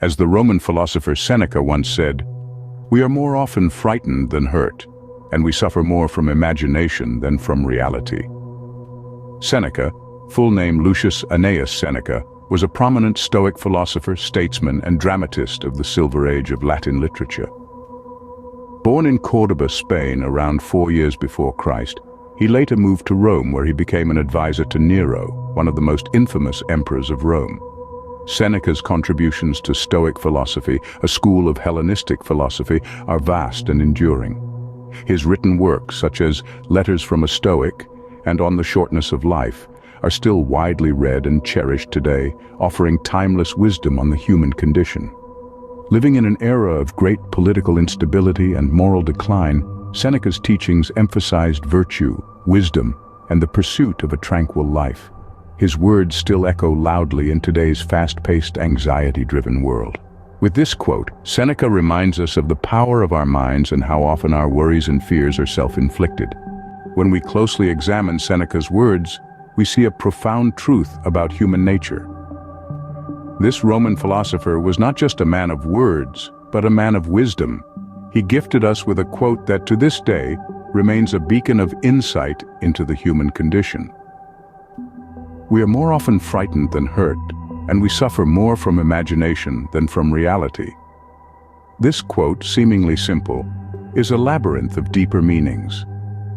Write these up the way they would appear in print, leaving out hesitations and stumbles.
As the Roman philosopher Seneca once said, "We are more often frightened than hurt, and we suffer more from imagination than from reality." Seneca, full name Lucius Annaeus Seneca, was a prominent Stoic philosopher, statesman, and dramatist of the Silver Age of Latin literature. Born in Córdoba, Spain, around 4 years before Christ, he later moved to Rome, where he became an advisor to Nero, one of the most infamous emperors of Rome. Seneca's contributions to Stoic philosophy, a school of Hellenistic philosophy, are vast and enduring. His written works, such as Letters from a Stoic and On the Shortness of Life, are still widely read and cherished today, offering timeless wisdom on the human condition. Living in an era of great political instability and moral decline, Seneca's teachings emphasized virtue, wisdom, and the pursuit of a tranquil life. His words still echo loudly in today's fast-paced, anxiety-driven world. With this quote, Seneca reminds us of the power of our minds and how often our worries and fears are self-inflicted. When we closely examine Seneca's words, we see a profound truth about human nature. This Roman philosopher was not just a man of words, but a man of wisdom. He gifted us with a quote that to this day remains a beacon of insight into the human condition. We are more often frightened than hurt, and we suffer more from imagination than from reality. This quote, seemingly simple, is a labyrinth of deeper meanings.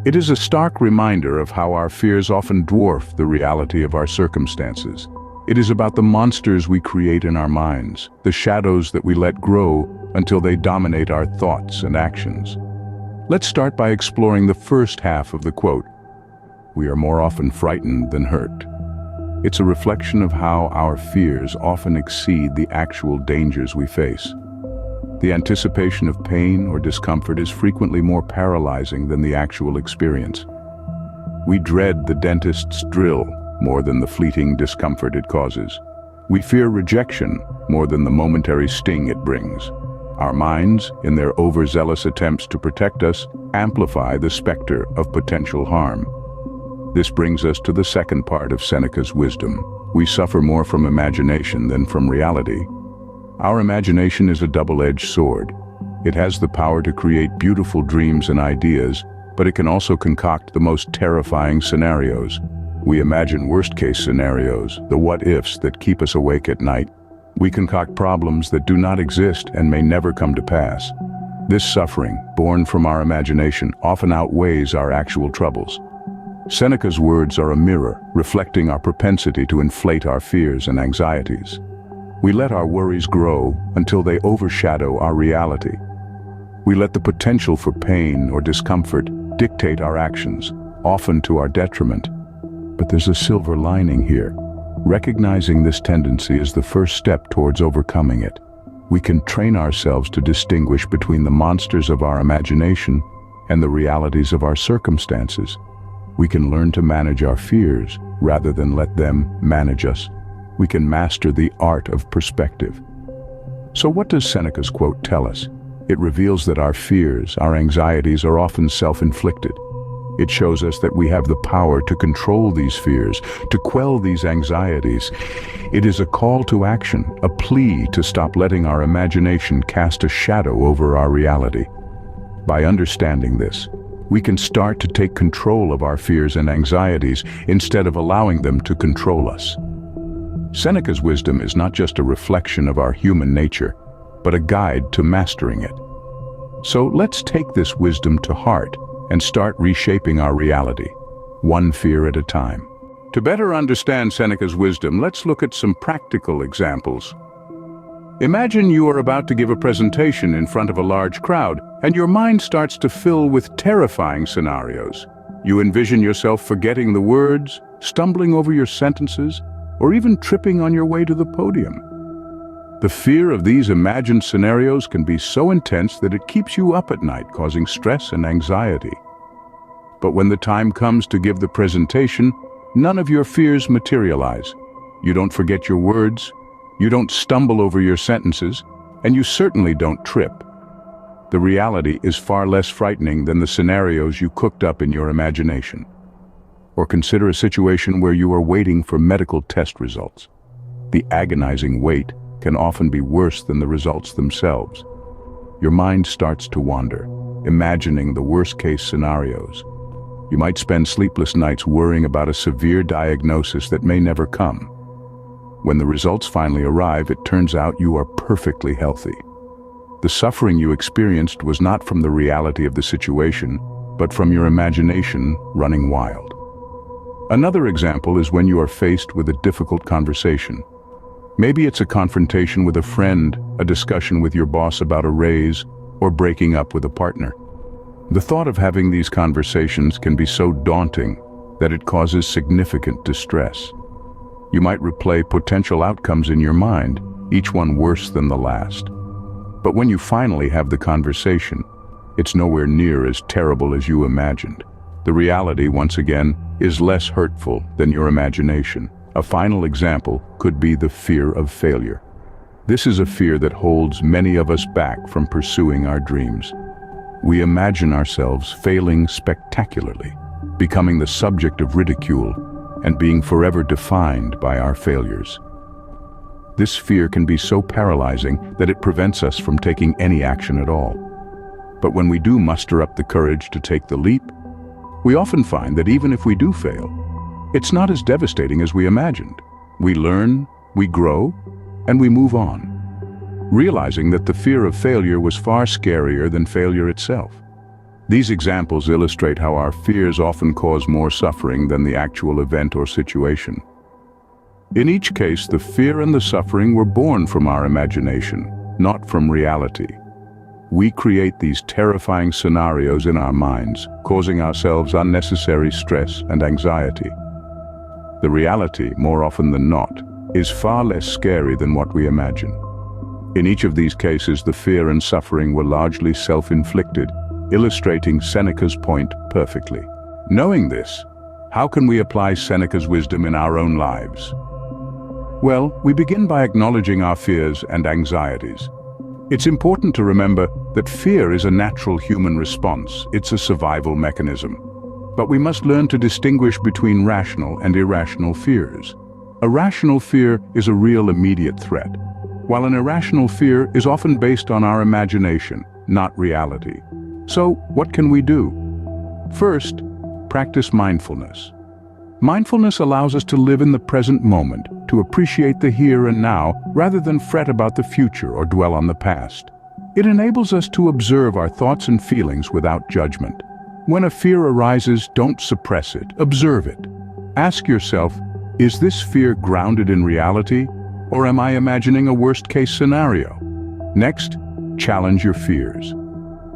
It is a stark reminder of how our fears often dwarf the reality of our circumstances. It is about the monsters we create in our minds, the shadows that we let grow until they dominate our thoughts and actions. Let's start by exploring the first half of the quote. We are more often frightened than hurt. It's a reflection of how our fears often exceed the actual dangers we face. The anticipation of pain or discomfort is frequently more paralyzing than the actual experience. We dread the dentist's drill more than the fleeting discomfort it causes. We fear rejection more than the momentary sting it brings. Our minds, in their overzealous attempts to protect us, amplify the specter of potential harm. This brings us to the second part of Seneca's wisdom. We suffer more from imagination than from reality. Our imagination is a double-edged sword. It has the power to create beautiful dreams and ideas, but it can also concoct the most terrifying scenarios. We imagine worst-case scenarios, the what-ifs that keep us awake at night. We concoct problems that do not exist and may never come to pass. This suffering, born from our imagination, often outweighs our actual troubles. Seneca's words are a mirror, reflecting our propensity to inflate our fears and anxieties. We let our worries grow until they overshadow our reality. We let the potential for pain or discomfort dictate our actions, often to our detriment. But there's a silver lining here. Recognizing this tendency is the first step towards overcoming it. We can train ourselves to distinguish between the monsters of our imagination and the realities of our circumstances. We can learn to manage our fears rather than let them manage us. We can master the art of perspective. So what does Seneca's quote tell us? It reveals that our fears, our anxieties are often self-inflicted. It shows us that we have the power to control these fears, to quell these anxieties. It is a call to action, a plea to stop letting our imagination cast a shadow over our reality. By understanding this, we can start to take control of our fears and anxieties instead of allowing them to control us. Seneca's wisdom is not just a reflection of our human nature, but a guide to mastering it. So let's take this wisdom to heart and start reshaping our reality, one fear at a time. To better understand Seneca's wisdom, let's look at some practical examples. Imagine you are about to give a presentation in front of a large crowd, and your mind starts to fill with terrifying scenarios. You envision yourself forgetting the words, stumbling over your sentences, or even tripping on your way to the podium. The fear of these imagined scenarios can be so intense that it keeps you up at night, causing stress and anxiety. But when the time comes to give the presentation, none of your fears materialize. You don't forget your words, you don't stumble over your sentences, and you certainly don't trip. The reality is far less frightening than the scenarios you cooked up in your imagination. Or consider a situation where you are waiting for medical test results. The agonizing wait, can often be worse than the results themselves. Your mind starts to wander, imagining the worst-case scenarios. You might spend sleepless nights worrying about a severe diagnosis that may never come. When the results finally arrive, it turns out you are perfectly healthy. The suffering you experienced was not from the reality of the situation, but from your imagination running wild. Another example is when you are faced with a difficult conversation. Maybe it's a confrontation with a friend, a discussion with your boss about a raise, or breaking up with a partner. The thought of having these conversations can be so daunting that it causes significant distress. You might replay potential outcomes in your mind, each one worse than the last. But when you finally have the conversation, it's nowhere near as terrible as you imagined. The reality, once again, is less hurtful than your imagination. A final example could be the fear of failure. This is a fear that holds many of us back from pursuing our dreams. We imagine ourselves failing spectacularly, becoming the subject of ridicule, and being forever defined by our failures. This fear can be so paralyzing that it prevents us from taking any action at all. But when we do muster up the courage to take the leap, we often find that even if we do fail, it's not as devastating as we imagined. We learn, we grow, and we move on, realizing that the fear of failure was far scarier than failure itself. These examples illustrate how our fears often cause more suffering than the actual event or situation. In each case, the fear and the suffering were born from our imagination, not from reality. We create these terrifying scenarios in our minds, causing ourselves unnecessary stress and anxiety. The reality, more often than not, is far less scary than what we imagine. In each of these cases, the fear and suffering were largely self-inflicted, illustrating Seneca's point perfectly. Knowing this, how can we apply Seneca's wisdom in our own lives? Well, we begin by acknowledging our fears and anxieties. It's important to remember that fear is a natural human response. It's a survival mechanism. But we must learn to distinguish between rational and irrational fears. A rational fear is a real immediate threat, while an irrational fear is often based on our imagination, not reality. So, what can we do? First, practice mindfulness. Mindfulness allows us to live in the present moment, to appreciate the here and now, rather than fret about the future or dwell on the past. It enables us to observe our thoughts and feelings without judgment. When a fear arises, don't suppress it, observe it. Ask yourself, is this fear grounded in reality, or am I imagining a worst-case scenario? Next, challenge your fears.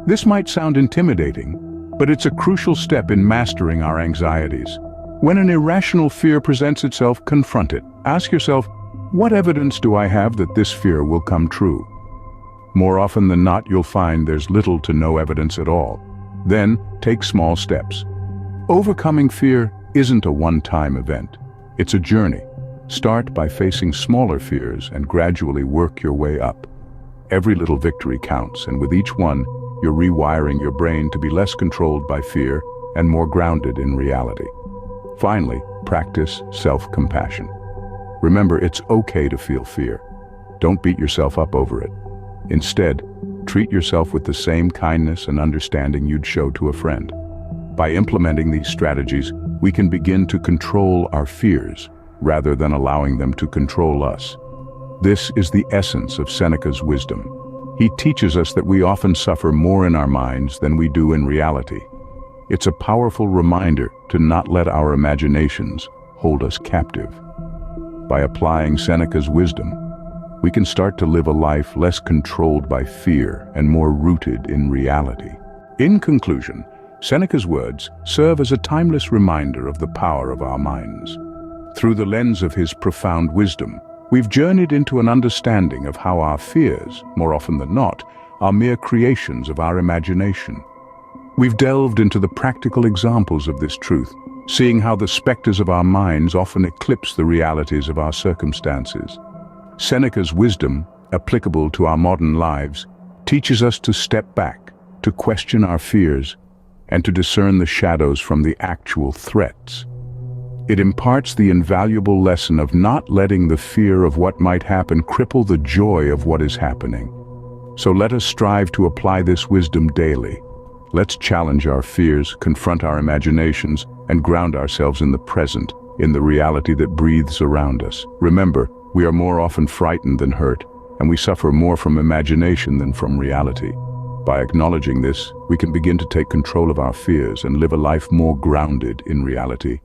This might sound intimidating, but it's a crucial step in mastering our anxieties. When an irrational fear presents itself, confront it. Ask yourself, what evidence do I have that this fear will come true? More often than not, you'll find there's little to no evidence at all. Then, take small steps. Overcoming fear isn't a one-time event. It's a journey. Start by facing smaller fears and gradually work your way up. Every little victory counts, and with each one, you're rewiring your brain to be less controlled by fear and more grounded in reality. Finally, practice self-compassion. Remember, it's okay to feel fear. Don't beat yourself up over it. Instead, treat yourself with the same kindness and understanding you'd show to a friend. By implementing these strategies, we can begin to control our fears rather than allowing them to control us. This is the essence of Seneca's wisdom. He teaches us that we often suffer more in our minds than we do in reality. It's a powerful reminder to not let our imaginations hold us captive. By applying Seneca's wisdom, we can start to live a life less controlled by fear and more rooted in reality. In conclusion, Seneca's words serve as a timeless reminder of the power of our minds. Through the lens of his profound wisdom, we've journeyed into an understanding of how our fears, more often than not, are mere creations of our imagination. We've delved into the practical examples of this truth, seeing how the specters of our minds often eclipse the realities of our circumstances. Seneca's wisdom, applicable to our modern lives, teaches us to step back, to question our fears, and to discern the shadows from the actual threats. It imparts the invaluable lesson of not letting the fear of what might happen cripple the joy of what is happening. So let us strive to apply this wisdom daily. Let's challenge our fears, confront our imaginations, and ground ourselves in the present, in the reality that breathes around us. Remember, we are more often frightened than hurt, and we suffer more from imagination than from reality. By acknowledging this, we can begin to take control of our fears and live a life more grounded in reality.